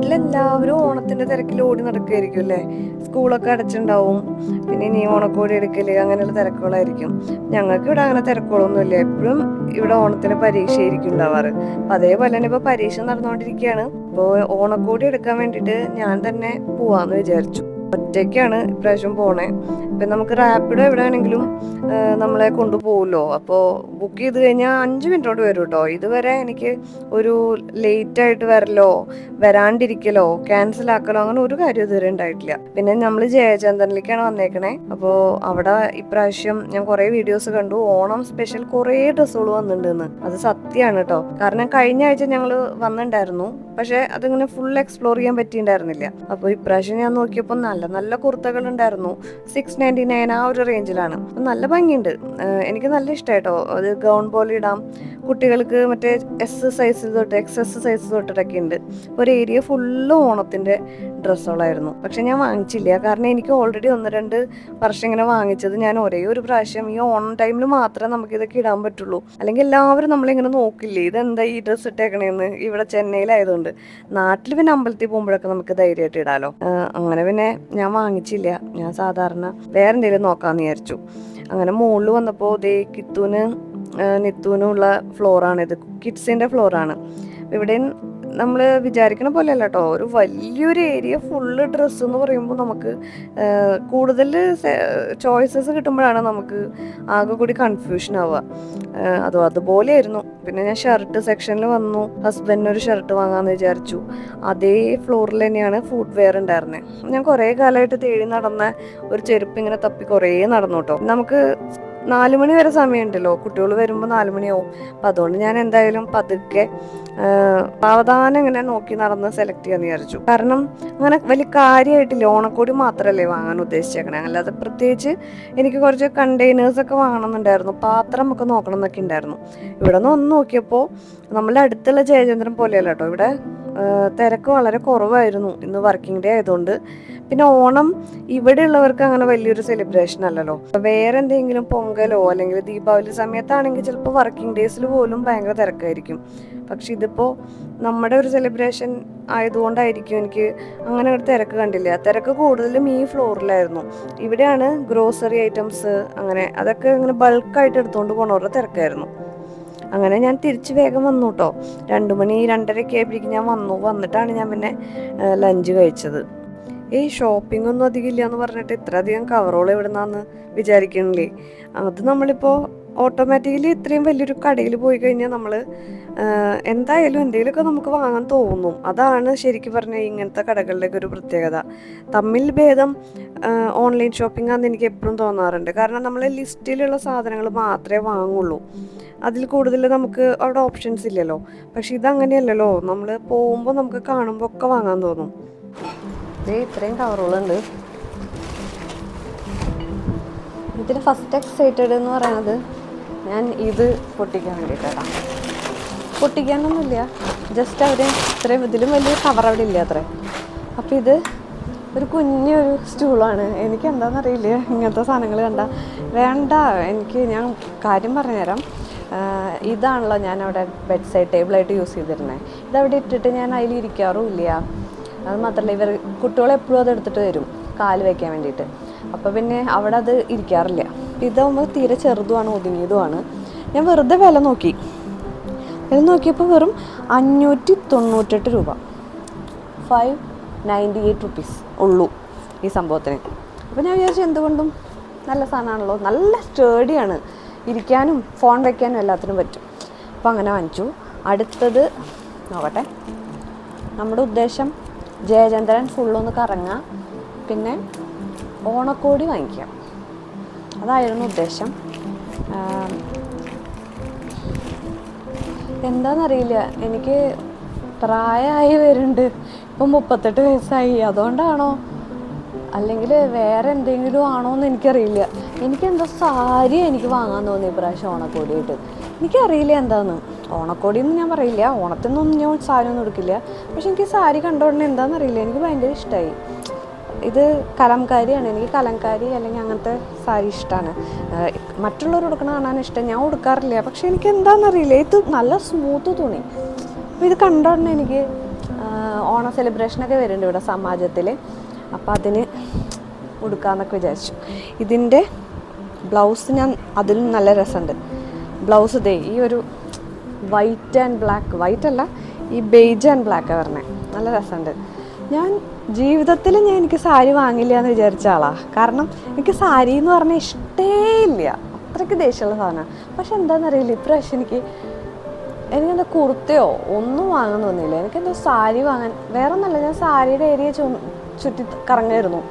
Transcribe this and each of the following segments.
നാട്ടിലെല്ലാവരും ഓണത്തിന്റെ തിരക്കിൽ ഓടി നടക്കുകയായിരിക്കും അല്ലേ. സ്കൂളൊക്കെ അടച്ചിട്ടുണ്ടാവും, പിന്നെ ഇനി ഓണക്കോടി എടുക്കല് അങ്ങനെയുള്ള തിരക്കുകളായിരിക്കും. ഞങ്ങൾക്ക് ഇവിടെ അങ്ങനെ തിരക്കുകളൊന്നുമില്ല. എപ്പോഴും ഇവിടെ ഓണത്തിന് പരീക്ഷയായിരിക്കും ഉണ്ടാവാറ്. അതേപോലെ തന്നെ ഇപ്പൊ പരീക്ഷ നടന്നുകൊണ്ടിരിക്കുകയാണ്. ഇപ്പോൾ ഓണക്കോടി എടുക്കാൻ വേണ്ടിയിട്ട് ഞാൻ തന്നെ പോവാന്ന് വിചാരിച്ചു. ഒറ്റയ്ക്കാണ് ഇപ്രാവശ്യം പോണേ. ഇപ്പം നമുക്ക് റാപ്പിഡോ എവിടെയാണെങ്കിലും നമ്മളെ കൊണ്ടുപോകുമല്ലോ. അപ്പോൾ ബുക്ക് ചെയ്ത് കഴിഞ്ഞാൽ 5 മിനിറ്റ് കൊണ്ട് വരും കേട്ടോ. ഇതുവരെ എനിക്ക് ഒരു ലേറ്റ് ആയിട്ട് വരലോ വരാണ്ടിരിക്കലോ ക്യാൻസൽ ആക്കലോ അങ്ങനെ ഒരു കാര്യം ഇതുവരെ ഉണ്ടായിട്ടില്ല. പിന്നെ നമ്മൾ ജയചന്ദ്രനിലേക്കാണ് വന്നേക്കണേ. അപ്പോൾ അവിടെ ഇപ്രാവശ്യം ഞാൻ കുറേ വീഡിയോസ് കണ്ടു, ഓണം സ്പെഷ്യൽ കുറേ ഡ്രസ്സുകൾ വന്നിട്ടുണ്ടെന്ന്. അത് സത്യമാണ് കേട്ടോ. കാരണം കഴിഞ്ഞ ആഴ്ച ഞങ്ങൾ വന്നിട്ടുണ്ടായിരുന്നു, പക്ഷെ അതിങ്ങനെ ഫുൾ എക്സ്പ്ലോർ ചെയ്യാൻ പറ്റിയിട്ടുണ്ടായിരുന്നില്ല. അപ്പോൾ ഇപ്രാവശ്യം ഞാൻ നോക്കിയപ്പോൾ നല്ല നല്ല കുർത്തകൾ ഉണ്ടായിരുന്നു. 699 ആ ഒരു റേഞ്ചിലാണ്. നല്ല ഭംഗിയുണ്ട്, എനിക്ക് നല്ല ഇഷ്ടമായിട്ടോ. അത് ഗൗൺ പോലെ ഇടാം, കുട്ടികൾക്ക് മറ്റേ എസ് സൈസ് തൊട്ട് XS സൈസ് തൊട്ടിട്ടൊക്കെ ഉണ്ട്. ഒരു ഏരിയ ഫുള്ള് ഓണത്തിന്റെ ഡ്രസ്സുകളായിരുന്നു. പക്ഷെ ഞാൻ വാങ്ങിച്ചില്ല, കാരണം എനിക്ക് ഓൾറെഡി 1-2 വർഷം ഇങ്ങനെ വാങ്ങിച്ചത് ഞാൻ ഒരേ ഒരു പ്രാവശ്യം ഈ ഓണം ടൈമിൽ മാത്രമേ നമുക്ക് ഇതൊക്കെ ഇടാൻ പറ്റുള്ളൂ. അല്ലെങ്കിൽ എല്ലാവരും നമ്മളിങ്ങനെ നോക്കില്ലേ, ഇതെന്താ ഈ ഡ്രസ്സ് ഇട്ടേക്കണേന്ന്. ഇവിടെ ചെന്നൈയിലായതുകൊണ്ട്, നാട്ടിൽ പിന്നെ അമ്പലത്തിൽ പോകുമ്പോഴൊക്കെ നമുക്ക് ധൈര്യമായിട്ട് ഇടാലോ. അങ്ങനെ പിന്നെ ഞാൻ വാങ്ങിച്ചില്ല. ഞാൻ സാധാരണ വേറെ എന്തെങ്കിലും നോക്കാമെന്ന് വിചാരിച്ചു. അങ്ങനെ മുകളിൽ വന്നപ്പോൾ ദേ നിത്തൂനും ഉള്ള ഫ്ലോറാണിത്. കിഡ്സിൻ്റെ ഫ്ലോറാണ്. ഇവിടെ നമ്മൾ വിചാരിക്കണ പോലെയല്ല കേട്ടോ. ഒരു വലിയൊരു ഏരിയ ഫുള്ള് ഡ്രസ്സ് എന്ന് പറയുമ്പോൾ നമുക്ക് കൂടുതൽ ചോയ്സസ് കിട്ടുമ്പോഴാണ് നമുക്ക് ആകെ കൂടി കൺഫ്യൂഷൻ ആവുക. അതുപോലെയായിരുന്നു. പിന്നെ ഞാൻ ഷർട്ട് സെക്ഷനിൽ വന്നു. ഹസ്ബൻഡിന് ഒരു ഷർട്ട് വാങ്ങാമെന്ന് വിചാരിച്ചു. അതേ ഫ്ലോറിൽ തന്നെയാണ് ഫുഡ് വെയർ ഉണ്ടായിരുന്നത്. ഞാൻ കുറേ കാലമായിട്ട് തേടി നടന്ന ഒരു ചെരുപ്പ് ഇങ്ങനെ തപ്പി കുറേ നടന്നു കേട്ടോ. നമുക്ക് 4 മണി വരെ സമയമുണ്ടല്ലോ, കുട്ടികൾ വരുമ്പോൾ 4 മണിയാവും. അപ്പം അതുകൊണ്ട് ഞാൻ എന്തായാലും പതുക്കെ സാവധാനം ഇങ്ങനെ നോക്കി നടന്ന് സെലക്ട് ചെയ്യാന്ന് വിചാരിച്ചു. കാരണം അങ്ങനെ വലിയ കാര്യമായിട്ടില്ല, ഓണക്കോടി മാത്രമല്ലേ വാങ്ങാൻ ഉദ്ദേശിച്ചേക്കണേ. അല്ലാതെ പ്രത്യേകിച്ച് എനിക്ക് കുറച്ച് കണ്ടെയ്നേഴ്സൊക്കെ വാങ്ങണമെന്നുണ്ടായിരുന്നു, പാത്രം ഒക്കെ നോക്കണം എന്നൊക്കെ ഉണ്ടായിരുന്നു. ഇവിടെ നിന്ന് ഒന്ന് നോക്കിയപ്പോൾ നമ്മളെ അടുത്തുള്ള ജയചന്ദ്രൻ പോലെയല്ല കേട്ടോ. ഇവിടെ തിരക്ക് വളരെ കുറവായിരുന്നു ഇന്ന് വർക്കിംഗ് ഡേ ആയതുകൊണ്ട്. പിന്നെ ഓണം ഇവിടെ ഉള്ളവർക്ക് അങ്ങനെ വലിയൊരു സെലിബ്രേഷൻ അല്ലല്ലോ. വേറെ എന്തെങ്കിലും പൊങ്കലോ അല്ലെങ്കിൽ ദീപാവലി സമയത്താണെങ്കിൽ ചിലപ്പോൾ വർക്കിംഗ് ഡേയ്സിൽ പോലും ഭയങ്കര തിരക്കായിരിക്കും. പക്ഷെ ഇതിപ്പോൾ നമ്മുടെ ഒരു സെലിബ്രേഷൻ ആയതുകൊണ്ടായിരിക്കും എനിക്ക് അങ്ങനെ ഒരു തിരക്ക് കണ്ടില്ല. തിരക്ക് കൂടുതലും ഈ ഫ്ലോറിലായിരുന്നു. ഇവിടെയാണ് ഗ്രോസറി ഐറ്റംസ് അങ്ങനെ അതൊക്കെ ഇങ്ങനെ ബൾക്കായിട്ട് എടുത്തുകൊണ്ട് പോകണവരുടെ തിരക്കായിരുന്നു. അങ്ങനെ ഞാൻ തിരിച്ച് വേഗം വന്നു കേട്ടോ. 2 മണി 2:30 ആയപ്പോഴേക്കും ഞാൻ വന്നിട്ടാണ് ഞാൻ പിന്നെ ലഞ്ച് കഴിച്ചത്. ഷോപ്പിംഗ് ഒന്നും അധികം ഇല്ല എന്ന് പറഞ്ഞിട്ട് ഇത്രയധികം കവറോളം എവിടുന്നാന്ന് വിചാരിക്കണില്ലേ. അത് നമ്മളിപ്പോൾ ഓട്ടോമാറ്റിക്കലി ഇത്രയും വലിയൊരു കടയിൽ പോയി കഴിഞ്ഞാൽ നമ്മൾ എന്തായാലും എന്തെങ്കിലുമൊക്കെ നമുക്ക് വാങ്ങാൻ തോന്നും. അതാണ് ശരിക്കും പറഞ്ഞാൽ ഇങ്ങനത്തെ കടകളിലേക്ക് ഒരു പ്രത്യേകത. തമ്മിൽ ഭേദം ഓൺലൈൻ ഷോപ്പിംഗ് ആണെന്ന് എനിക്ക് എപ്പോഴും തോന്നാറുണ്ട്. കാരണം നമ്മൾ ലിസ്റ്റിലുള്ള സാധനങ്ങൾ മാത്രമേ വാങ്ങുള്ളൂ, അതിൽ കൂടുതൽ നമുക്ക് അവിടെ ഓപ്ഷൻസ് ഇല്ലല്ലോ. പക്ഷെ ഇതങ്ങനെയല്ലല്ലോ, നമ്മൾ പോകുമ്പോൾ നമുക്ക് കാണുമ്പോൾ ഒക്കെ വാങ്ങാൻ തോന്നും. ഇത്രയും കവറുകളുണ്ട്. ഇതിന് ഫസ്റ്റ് എക്സൈറ്റഡ് എന്ന് പറയുന്നത് ഞാൻ ഇത് പൊട്ടിക്കാൻ വേണ്ടിയിട്ടാണ്. പൊട്ടിക്കാനൊന്നുമില്ല, ജസ്റ്റ് അവർ ഇത്രയും ഇതിലും വലിയ കവർ അവിടെ ഇല്ല അത്രേ. അപ്പോൾ ഇത് ഒരു കുഞ്ഞൊരു സ്റ്റൂളാണ്. എനിക്ക് എന്താണെന്നറിയില്ല ഇങ്ങനത്തെ സാധനങ്ങൾ വേണ്ട. ഞാൻ കാര്യം പറഞ്ഞുതരാം. ഇതാണല്ലോ ഞാൻ അവിടെ ബെഡ് സൈഡ് ടേബിളായിട്ട് യൂസ് ചെയ്തിരുന്നത്. ഇതവിടെ ഇട്ടിട്ട് ഞാൻ അതിൽ ഇരിക്കാറും ഇല്ല. അത് മാത്രമല്ല, കുട്ടികളെപ്പോഴും അത് എടുത്തിട്ട് വരും കാല് വയ്ക്കാൻ വേണ്ടിയിട്ട്. അപ്പോൾ പിന്നെ അവിടെ അത് ഇരിക്കാറില്ല. ഇതാകുമ്പോൾ തീരെ ചെറുതുമാണ്, ഒതുങ്ങിയതുമാണ്. ഞാൻ വെറുതെ വില നോക്കിയപ്പോൾ വെറും 598 രൂപ, 598 റുപ്പീസ് ഉള്ളൂ ഈ സംഭവത്തിന്. അപ്പോൾ ഞാൻ വിചാരിച്ചു എന്തുകൊണ്ടും നല്ല സാധനമാണല്ലോ, നല്ല സ്റ്റേഡിയാണ്, ഇരിക്കാനും ഫോൺ വയ്ക്കാനും എല്ലാത്തിനും പറ്റും. അപ്പോൾ അങ്ങനെ വാങ്ങിച്ചു. അടുത്തത് നോക്കട്ടെ. നമ്മുടെ ഉദ്ദേശം ജയചന്ദ്രൻ ഫുള്ളൊന്ന് കറങ്ങാം, പിന്നെ ഓണക്കോടി വാങ്ങിക്കാം, അതായിരുന്നു ഉദ്ദേശം. എന്താണെന്നറിയില്ല, എനിക്ക് പ്രായമായി വരുന്നുണ്ട്. ഇപ്പം 38 വയസ്സായി. അതുകൊണ്ടാണോ അല്ലെങ്കിൽ വേറെ എന്തെങ്കിലും ആണോ എന്ന് എനിക്കറിയില്ല. എനിക്കെന്തോ സാരി എനിക്ക് വാങ്ങാൻ തോന്നി ഇപ്രാവശ്യം ഓണക്കോടിയായിട്ട്. എനിക്കറിയില്ല എന്താണെന്ന്. ഓണക്കോടിയെന്ന് ഞാൻ പറയില്ല, ഓണത്തിനൊന്നും ഞാൻ സാരി ഒന്നും എടുക്കില്ല. പക്ഷെ എനിക്ക് സാരി കണ്ടോടനെ എന്താണെന്നറിയില്ല, എനിക്ക് ഭയങ്കര ഇഷ്ടമായി. ഇത് കലംകാരിയാണ്. എനിക്ക് കലംകാരി അല്ലെങ്കിൽ അങ്ങനത്തെ സാരി ഇഷ്ടമാണ്. മറ്റുള്ളവർ ഉടുക്കണ കാണാൻ ഇഷ്ടം, ഞാൻ ഉടുക്കാറില്ല. പക്ഷെ എനിക്ക് എന്താണെന്നറിയില്ല, ഇത് നല്ല സ്മൂത്ത് തുണി. അപ്പോൾ ഇത് കണ്ടോടനെ എനിക്ക് ഓണ സെലിബ്രേഷനൊക്കെ വരുന്നുണ്ട് ഇവിടെ സമാജത്തിൽ. അപ്പോൾ അതിന് ഉടുക്കാമെന്നൊക്കെ വിചാരിച്ചു. ഇതിൻ്റെ ബ്ലൗസ് ഞാൻ അതിലും നല്ല രസമുണ്ട്. ബ്ലൗസ് ദേ ഈ ഒരു വൈറ്റ് ആൻഡ് ബ്ലാക്ക്, വൈറ്റ് അല്ല ഈ ബേജ് ആൻഡ് ബ്ലാക്കാണ് പറഞ്ഞത്. നല്ല രസമുണ്ട്. ഞാൻ ജീവിതത്തിൽ എനിക്ക് സാരി വാങ്ങില്ല എന്ന് വിചാരിച്ച ആളാണ്. കാരണം എനിക്ക് സാരി എന്ന് പറഞ്ഞാൽ ഇഷ്ടേ ഇല്ല, അത്രയ്ക്ക് ദേഷ്യമുള്ള സാധനമാണ്. പക്ഷെ എന്താണെന്നറിയില്ല, ഇപ്രാവശ്യം എനിക്കെന്താ കുർത്തയോ ഒന്നും വാങ്ങാൻ തോന്നിയില്ല. എനിക്കെന്തോ സാരി വാങ്ങാൻ, വേറെ ഒന്നല്ല, ഞാൻ സാരിയുടെ ഏരിയ ചുറ്റി കറങ്ങായിരുന്നു.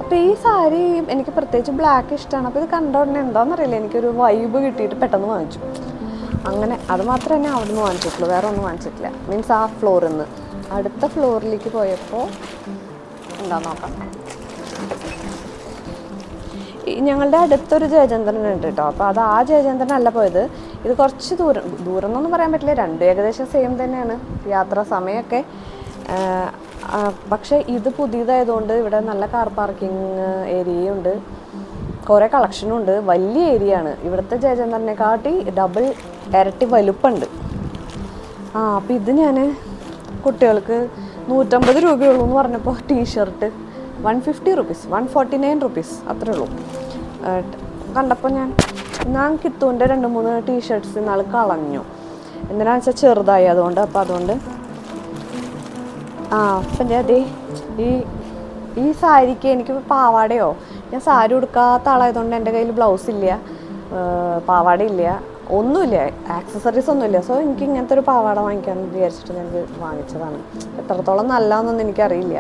അപ്പോൾ ഈ സാരി എനിക്ക് പ്രത്യേകിച്ച് ബ്ലാക്ക് ഇഷ്ടമാണ്. അപ്പോൾ ഇത് കണ്ട ഉടനെ എന്താണെന്നറിയില്ല, എനിക്കൊരു വൈബ് കിട്ടിയിട്ട് പെട്ടെന്ന് വാങ്ങിച്ചു. അങ്ങനെ അത് മാത്രമേ തന്നെ അവിടെ നിന്ന് വാങ്ങിച്ചിട്ടുള്ളൂ, വേറെ ഒന്നും വാങ്ങിച്ചിട്ടില്ല. മീൻസ് ആ ഫ്ലോറിൽ നിന്ന് അടുത്ത ഫ്ലോറിലേക്ക് പോയപ്പോൾ എന്താ നോക്കാം. ഞങ്ങളുടെ അടുത്തൊരു ജയചന്ദ്രൻ ഉണ്ട് കേട്ടോ. അപ്പോൾ അത് ആ ജയചന്ദ്രനല്ല പോയത്, ഇത് കുറച്ച് ദൂരം എന്നൊന്നും പറയാൻ പറ്റില്ല, രണ്ടും ഏകദേശം സെയിം തന്നെയാണ് യാത്രാ സമയമൊക്കെ. പക്ഷേ ഇത് പുതിയതായതുകൊണ്ട് ഇവിടെ നല്ല കാർ പാർക്കിംഗ് ഏരിയയുണ്ട്, കുറേ കളക്ഷനുണ്ട്, വലിയ ഏരിയ ആണ്. ഇവിടുത്തെ ജയചന്ദ്രനെക്കാട്ടി ഡബിൾ ഇരട്ടി വലുപ്പമുണ്ട്. അപ്പോൾ ഇത് ഞാൻ കുട്ടികൾക്ക് 150 രൂപയുള്ളൂ എന്ന് പറഞ്ഞപ്പോൾ ടീഷർട്ട് 150 റുപ്പീസ്, 149 റുപ്പീസ് അത്രേ ഉള്ളൂ കണ്ടപ്പോൾ ഞാൻ കിത്തുവിൻ്റെ 2-3 ടീഷർട്ട്സ് ഇന്നാൾ കളഞ്ഞു. എന്തിനാണെന്ന് വെച്ചാൽ ചെറുതായി അതുകൊണ്ട്. അപ്പോൾ അതുകൊണ്ട് അപ്പം ഞാൻ അതേ ഈ സാരിക്ക് എനിക്ക് പാവാടയോ, ഞാൻ സാരി ഉടുക്കാത്ത ആളായതുകൊണ്ട് എൻ്റെ കയ്യിൽ ബ്ലൗസ് ഇല്ല, പാവാടയില്ല, ഒന്നുമില്ല, ആക്സസറീസ് ഒന്നുമില്ല. സോ എനിക്ക് ഇങ്ങനത്തെ ഒരു പാവാട വാങ്ങിക്കാമെന്ന് വിചാരിച്ചിട്ട് ഞാനിത് വാങ്ങിച്ചതാണ്. എത്രത്തോളം നല്ലതെന്നൊന്നും എനിക്കറിയില്ല.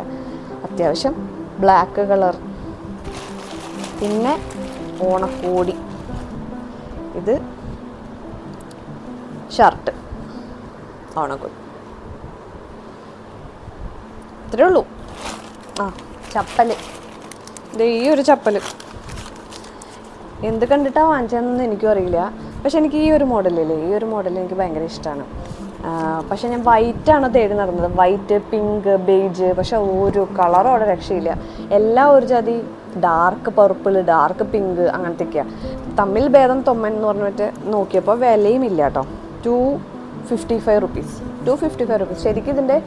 അത്യാവശ്യം ബ്ലാക്ക് കളർ. പിന്നെ ഓണക്കോടി, ഇത് ഷർട്ട്, ഓണക്കോടി, ഇത്രേ ഉള്ളൂ. ചപ്പൽ, ഇത് ഈ ഒരു ചപ്പൽ എന്ത് കണ്ടിട്ടാണ് വാങ്ങിച്ചതെന്നൊന്നും എനിക്കും അറിയില്ല. പക്ഷെ എനിക്ക് ഈ ഒരു മോഡലില്ലേ, ഈ ഒരു മോഡൽ എനിക്ക് ഭയങ്കര ഇഷ്ടമാണ്. പക്ഷെ ഞാൻ വൈറ്റാണ് തേടി നടന്നത്, വൈറ്റ്, പിങ്ക്, ബേജ്. പക്ഷെ ഒരു കളറും അവിടെ രക്ഷയില്ല. എല്ലാം ഒരു ജാതി ഡാർക്ക് പർപ്പിൾ, ഡാർക്ക് പിങ്ക്, അങ്ങനത്തെയൊക്കെയാണ്. തമ്മിൽ ഭേദം തൊമ്മൻ എന്ന് പറഞ്ഞിട്ട് നോക്കിയപ്പോൾ വിലയും ഇല്ല കേട്ടോ. 255 റുപ്പീസ്, 255 റുപ്പീസ്. ശരിക്കും ഇതിൻ്റെ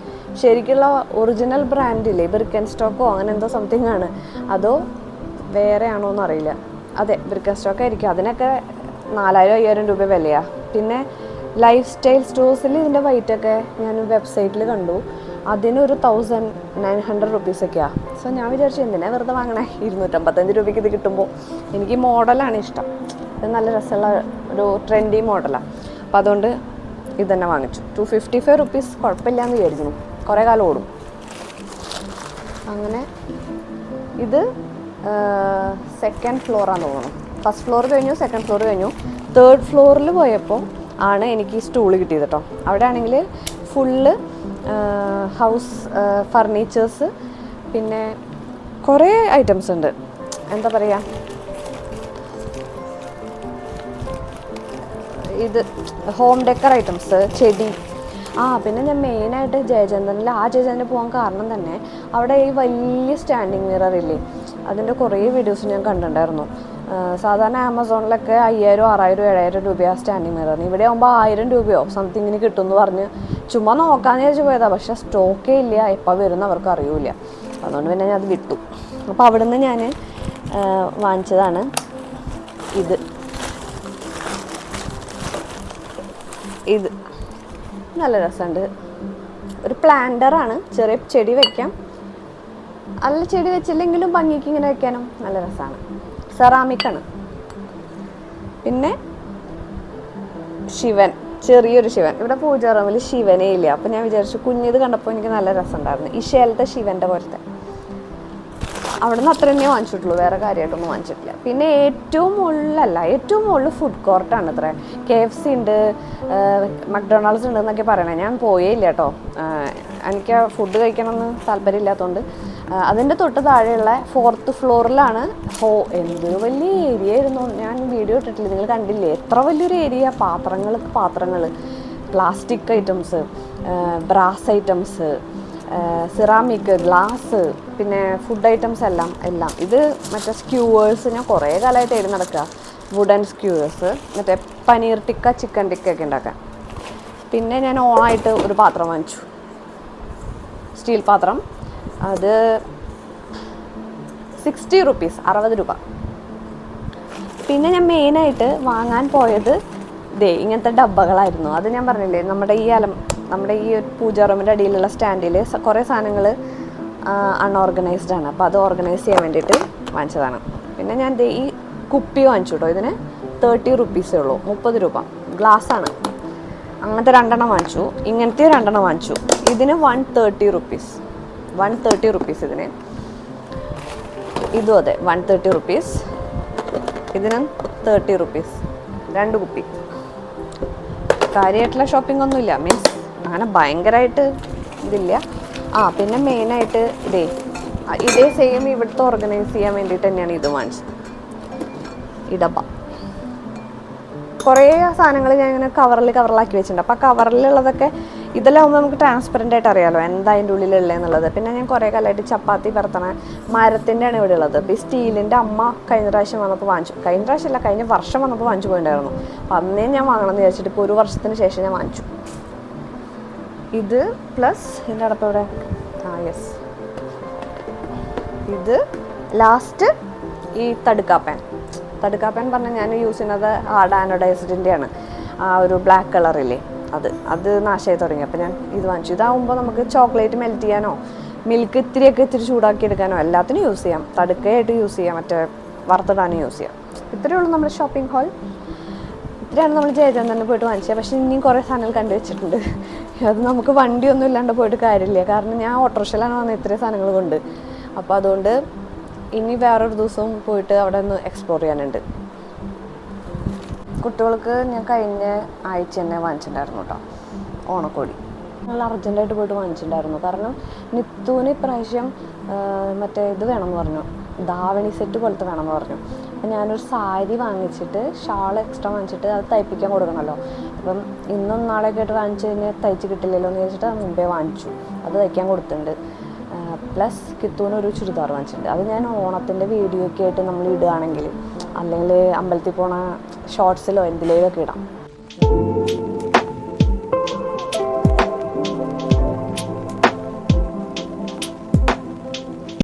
ശരിക്കുള്ള ഒറിജിനൽ ബ്രാൻഡില്ലേ, ബിർക്കൻ സ്റ്റോക്കോ അങ്ങനെ എന്തോ സംതിങ് ആണ്, അതോ വേറെ ആണോ എന്നറിയില്ല. അതെ, ബിർക്കൻ സ്റ്റോക്ക് ആയിരിക്കും. അതിനൊക്കെ 4000-5000 രൂപ വിലയാണ്. പിന്നെ ലൈഫ് സ്റ്റൈൽ സ്റ്റോഴ്സിൽ ഇതിൻ്റെ വൈറ്റൊക്കെ ഞാൻ വെബ്സൈറ്റിൽ കണ്ടു, അതിനൊരു 1900 റുപ്പീസൊക്കെയാണ്. സോ ഞാൻ വിചാരിച്ചു എന്തിനാ വെറുതെ വാങ്ങണേ, 255 രൂപയ്ക്ക് ഇത് കിട്ടുമ്പോൾ. എനിക്ക് മോഡലാണ് ഇഷ്ടം, ഇത് നല്ല രസമുള്ള ഒരു ട്രെൻഡി മോഡലാണ്. അപ്പോൾ അതുകൊണ്ട് ഇത് തന്നെ വാങ്ങിച്ചു. 255 റുപ്പീസ് കുഴപ്പമില്ല എന്ന് വിചാരിക്കുന്നു, കുറേ കാലം ഓടും. അങ്ങനെ ഇത് സെക്കൻഡ് ഫ്ലോറാന്ന് തോന്നുന്നു. ഫസ്റ്റ് ഫ്ലോർ കഴിഞ്ഞു, സെക്കൻഡ് ഫ്ലോർ കഴിഞ്ഞു. തേർഡ് ഫ്ലോറിൽ പോയപ്പോൾ ആണ് എനിക്ക് ഈ സ്റ്റൂള് കിട്ടിയത് കേട്ടോ. അവിടെ ആണെങ്കിൽ ഫുള്ള് ഹൗസ് ഫർണിച്ചേഴ്സ്, പിന്നെ കുറേ ഐറ്റംസ് ഉണ്ട്. എന്താ പറയുക, ഇത് ഹോം ഡെക്കർ ഐറ്റംസ്, ചെടി. പിന്നെ ഞാൻ മെയിനായിട്ട് ജയചന്ദ്രനിൽ ആ ജയചന്ദ്രനിൽ പോകാൻ കാരണം തന്നെ അവിടെ ഈ വലിയ സ്റ്റാൻഡിങ് മിറർ ഇല്ലേ, അതിൻ്റെ കുറേ വീഡിയോസ് ഞാൻ കണ്ടിട്ടുണ്ടായിരുന്നു. സാധാരണ ആമസോണിലൊക്കെ 5000, 6000, 7000 രൂപയാണ് സ്റ്റാൻഡിങ് മിററിന്. ഇവിടെ ആകുമ്പോൾ 1000 രൂപയോ സംതിങ്ങിന് കിട്ടുമെന്ന് പറഞ്ഞ് ചുമ്മാ നോക്കാമെന്ന് വിചാരിച്ച് പോയതാണ്. പക്ഷേ സ്റ്റോക്കേ ഇല്ല, എപ്പോൾ വരുന്ന അവർക്ക് അറിയില്ല. അതുകൊണ്ട് പിന്നെ ഞാൻ അത് വിട്ടു. അപ്പോൾ അവിടെ നിന്ന് ഞാൻ വാങ്ങിച്ചതാണ് ഇത് നല്ല രസമുണ്ട്. ഒരു പ്ലാന്ററാണ്, ചെറിയ ചെടി വയ്ക്കാം. നല്ല ചെടി വെച്ചില്ലെങ്കിലും ഭംഗിക്ക് ഇങ്ങനെ വെക്കാനും നല്ല രസമാണ്. സെറാമിക്കാണ്. പിന്നെ ശിവൻ, ചെറിയൊരു ശിവൻ. ഇവിടെ പൂജാ റൂമിൽ ശിവനേ ഇല്ല. അപ്പോൾ ഞാൻ വിചാരിച്ചു, കുഞ്ഞിത് കണ്ടപ്പോൾ എനിക്ക് നല്ല രസമുണ്ടായിരുന്നു, ഇഷയിലത്തെ ശിവൻ്റെ പോലത്തെ. അവിടെ നിന്ന് അത്ര തന്നെ വാങ്ങിച്ചിട്ടുള്ളൂ, വേറെ കാര്യമായിട്ടൊന്നും വാങ്ങിച്ചിട്ടില്ല. പിന്നെ ഏറ്റവും മുകളിൽ ഫുഡ് കോർട്ടാണ്. ഇത്ര KFC ഉണ്ട്, മക്ഡൊണാൾഡ്സ് ഉണ്ട് എന്നൊക്കെ പറയണേ. ഞാൻ പോയേ ഇല്ല കേട്ടോ, എനിക്ക് ഫുഡ് കഴിക്കണമെന്ന് താല്പര്യമില്ലാത്തതുകൊണ്ട്. അതിൻ്റെ തൊട്ട് താഴെയുള്ള 4th ഫ്ലോറിലാണ്. എന്തൊരു വലിയ ഏരിയ ആയിരുന്നു. ഞാൻ വീഡിയോ ഇട്ടിട്ടില്ല, നിങ്ങൾ കണ്ടില്ലേ എത്ര വലിയൊരു ഏരിയ. പാത്രങ്ങൾ, plastic items, brass items, ceramic, glass, പിന്നെ ഫുഡ് ഐറ്റംസ് എല്ലാം. ഇത് മറ്റേ സ്ക്യൂവേഴ്സ്, ഞാൻ കുറേ കാലമായിട്ട് എഴുതി നടക്കുക. വുഡൻ സ്ക്യൂവേഴ്സ്, മറ്റേ പനീർ ടിക്ക, ചിക്കൻ ടിക്ക ഒക്കെ ഉണ്ടാക്കാൻ. പിന്നെ ഞാൻ ഓണായിട്ട് ഒരു പാത്രം വാങ്ങിച്ചു, സ്റ്റീൽ പാത്രം. അത് 60 റുപ്പീസ്, 60 രൂപ. പിന്നെ ഞാൻ മെയിനായിട്ട് വാങ്ങാൻ പോയത് ഇങ്ങനത്തെ ഡബ്ബകളായിരുന്നു. അത് ഞാൻ പറഞ്ഞില്ലേ, നമ്മുടെ ഈ ഒരു പൂജാ റൂമിൻ്റെ അടിയിലുള്ള സ്റ്റാൻഡിൽ കുറേ സാധനങ്ങൾ അൺഓർഗനൈസ്ഡ് ആണ്. അപ്പോൾ അത് ഓർഗനൈസ് ചെയ്യാൻ വേണ്ടിയിട്ട് വാങ്ങിച്ചതാണ്. പിന്നെ ഞാൻ ഈ കുപ്പി വാങ്ങിച്ചു കേട്ടോ. ഇതിന് 30 റുപ്പീസേ ഉള്ളൂ, 30 രൂപ. ഗ്ലാസ്സാണ്. അങ്ങനത്തെ 2 വാങ്ങിച്ചു. ഇങ്ങനത്തെ 2 വാങ്ങിച്ചു. ഇതിന് 130 റുപ്പീസ്, 130 റുപ്പീസ് ഇതിന്. ഇതും അതെ, 130 റുപ്പീസ്. ഇതിന് 30 റുപ്പീസ്, 2 കുപ്പി. കാര്യമായിട്ടുള്ള ഷോപ്പിംഗ് ഒന്നുമില്ല, മീൻസ് അങ്ങനെ ഭയങ്കരമായിട്ട് ഇതില്ല. പിന്നെ മെയിനായിട്ട് ഇതേ സെയിം ഇവിടുത്തെ ഓർഗനൈസ് ചെയ്യാൻ വേണ്ടിയിട്ട് തന്നെയാണ് ഇത് വാങ്ങിച്ചത്, ഈ ഡബ്ബ. കുറേ സാധനങ്ങൾ ഞാൻ ഇങ്ങനെ കവറിലാക്കി വെച്ചിട്ടുണ്ട്. അപ്പോൾ ആ കവറിലുള്ളതൊക്കെ ഇതെല്ലാം ആകുമ്പോൾ നമുക്ക് ട്രാൻസ്പെറൻ്റ് ആയിട്ട് അറിയാമല്ലോ എന്താ അതിൻ്റെ ഉള്ളിലുള്ളതെന്നുള്ളത്. പിന്നെ ഞാൻ കുറേ കാലമായിട്ട് ചപ്പാത്തി പരത്തണ മരത്തിൻ്റെയാണ് ഇവിടെ ഉള്ളത്. അപ്പോൾ ഈ സ്റ്റീലിൻ്റെ അമ്മ കഴിഞ്ഞ പ്രാവശ്യം വന്നപ്പോൾ വാങ്ങിച്ചു. കഴിഞ്ഞ വർഷം വന്നപ്പോൾ വാങ്ങിച്ചു പോയിട്ടുണ്ടായിരുന്നു. അപ്പോൾ അന്നേ ഞാൻ വാങ്ങണമെന്ന് വിചാരിച്ചിട്ട് ഇപ്പോൾ 1 വർഷത്തിന് ശേഷം ഞാൻ വാങ്ങിച്ചു. ഇത് പ്ലസ് ഇതിൻ്റെ അടപ്പം ഇവിടെ യെസ്, ഇത് ലാസ്റ്റ് ഈ തടുക്കാപ്പാൻ പറഞ്ഞാൽ ഞാൻ യൂസ് ചെയ്യുന്നത് ഹാർഡ് ആനോഡൈസ്ഡിൻ്റെയാണ്. ആ ഒരു ബ്ലാക്ക് കളറില്ലേ, അത് നാശമായി തുടങ്ങി. അപ്പോൾ ഞാൻ ഇത് വാങ്ങിച്ചു. ഇതാവുമ്പോൾ നമുക്ക് ചോക്ലേറ്റ് മെൽറ്റ് ചെയ്യാനോ മിൽക്ക് ഇത്തിരി ചൂടാക്കി എടുക്കാനോ എല്ലാത്തിനും യൂസ് ചെയ്യാം. തടുക്കയായിട്ട് യൂസ് ചെയ്യാം, മറ്റേ വറുത്തിടാനും യൂസ് ചെയ്യാം. ഇത്രയേ ഉള്ളൂ നമ്മുടെ ഷോപ്പിംഗ് ഹാൾ. ഇത്രയാണ് നമ്മൾ ജയചന്ദ്രൻ തന്നെ പോയിട്ട് വാങ്ങിച്ചത്. പക്ഷേ ഇനിയും കുറേ സാധനങ്ങൾ കണ്ടു വെച്ചിട്ടുണ്ട്. അത് നമുക്ക് വണ്ടിയൊന്നും ഇല്ലാണ്ട് പോയിട്ട് കാര്യമില്ല. കാരണം ഞാൻ ഓട്ടോറിക്ഷയിലാണ് വന്നത് ഇത്രയും സാധനങ്ങൾ കൊണ്ട്. അപ്പോൾ അതുകൊണ്ട് ഇനി വേറൊരു ദിവസവും പോയിട്ട് അവിടെ ഒന്ന് എക്സ്പ്ലോർ ചെയ്യാനുണ്ട്. കുട്ടികൾക്ക് ഞാൻ കഴിഞ്ഞ ആഴ്ച തന്നെ വാങ്ങിച്ചിട്ടുണ്ടായിരുന്നു കേട്ടോ, ഓണക്കോടി. ഞങ്ങൾ അർജൻറ്റായിട്ട് പോയിട്ട് വാങ്ങിച്ചിട്ടുണ്ടായിരുന്നു. കാരണം നിത്തുവിന് ഇപ്രാവശ്യം മറ്റേ ഇത് വേണമെന്ന് പറഞ്ഞു, ധാവണി സെറ്റ് പോലത്തെ വേണമെന്ന് പറഞ്ഞു. അപ്പം ഞാനൊരു സാരി വാങ്ങിച്ചിട്ട് ഷാൾ എക്സ്ട്രാ വാങ്ങിച്ചിട്ട് അത് തയ്പ്പിക്കാൻ കൊടുക്കണമല്ലോ. അപ്പം ഇന്നും നാളെയൊക്കെ ആയിട്ട് വാങ്ങിച്ച് കഴിഞ്ഞാൽ തയ്ച്ച് കിട്ടില്ലല്ലോ എന്ന് വെച്ചിട്ട് അത് മുമ്പേ വാങ്ങിച്ചു. അത് തയ്ക്കാൻ കൊടുത്തിട്ടുണ്ട്. പ്ലസ് കിത്തൂനൊരു ചുരിദാർ വാങ്ങിച്ചിട്ടുണ്ട്. അത് ഞാൻ ഓണത്തിൻ്റെ വീഡിയോ ഒക്കെ ആയിട്ട് നമ്മൾ ഇടുകയാണെങ്കിൽ, അല്ലെങ്കിൽ അമ്പലത്തിൽ പോണ ഷോർട്സിലോ എന്തിലേലൊക്കെ ഇടാം.